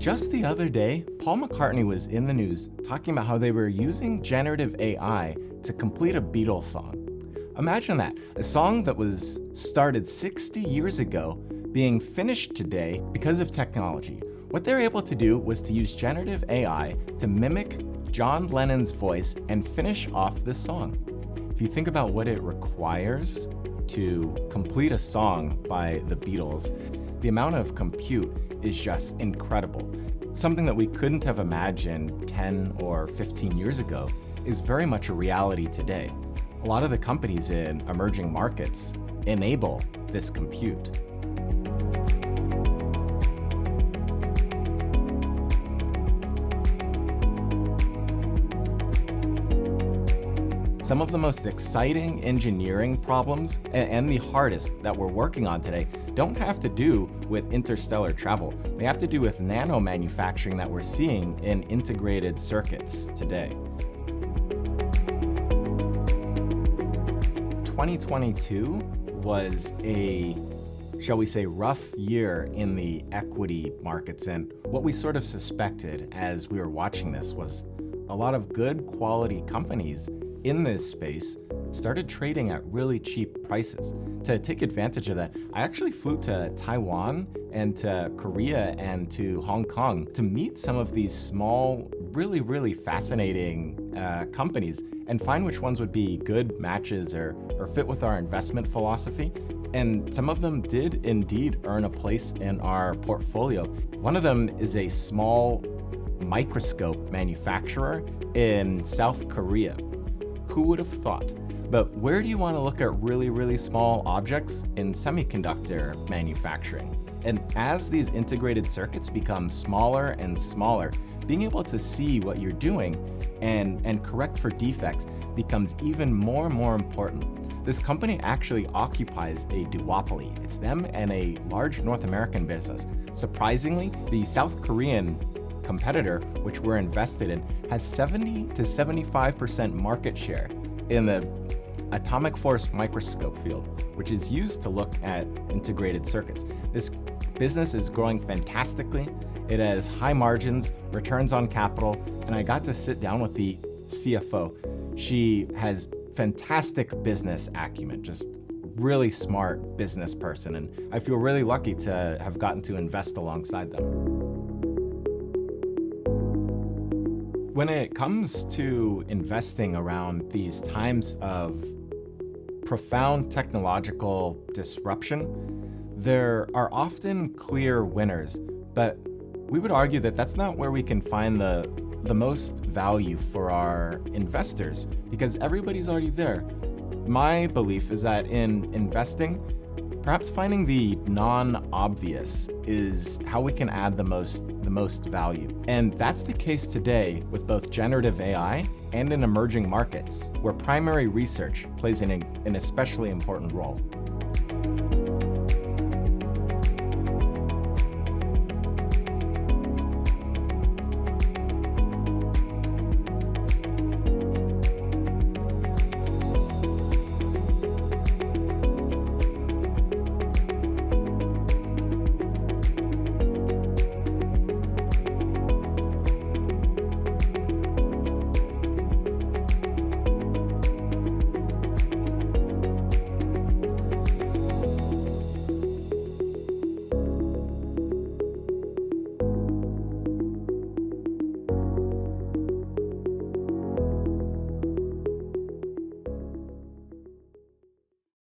Just the other day, Paul McCartney was in the news talking about how they were using generative AI to complete a Beatles song. Imagine that, a song that was started 60 years ago being finished today because of technology. What they're able to do was to use generative AI to mimic John Lennon's voice and finish off the song. If you think about what it requires to complete a song by the Beatles, the amount of compute is just incredible. Something that we couldn't have imagined 10 or 15 years ago is very much a reality today. A lot of the companies in emerging markets enable this compute. Some of the most exciting engineering problems and the hardest that we're working on today don't have to do with interstellar travel. They have to do with nano manufacturing that we're seeing in integrated circuits today. 2022 was a, shall we say, rough year in the equity markets, and what we sort of suspected as we were watching this was a lot of good quality companies in this space started trading at really cheap prices. To take advantage of that, I actually flew to Taiwan and to Korea and to Hong Kong to meet some of these small, really fascinating companies and find which ones would be good matches or fit with our investment philosophy. And some of them did indeed earn a place in our portfolio. One of them is a small microscope manufacturer in South Korea. Who would have thought? But where do you want to look at really small objects? In semiconductor manufacturing. And as these integrated circuits become smaller and smaller, being able to see what you're doing and correct for defects becomes even more important. This company actually occupies a duopoly. It's them and a large North American business. Surprisingly, the South Korean competitor, which we're invested in, has 70 to 75% market share in the atomic force microscope field, which is used to look at integrated circuits. This business is growing fantastically. It has high margins, returns on capital, and I got to sit down with the CFO. She has fantastic business acumen, just really smart business person, and I feel really lucky to have gotten to invest alongside them. When it comes to investing around these times of profound technological disruption, there are often clear winners, but we would argue that that's not where we can find the most value for our investors, because everybody's already there. My belief is that in investing, perhaps finding the non-obvious is how we can add the most value. And that's the case today with both generative AI and in emerging markets, where primary research plays an especially important role.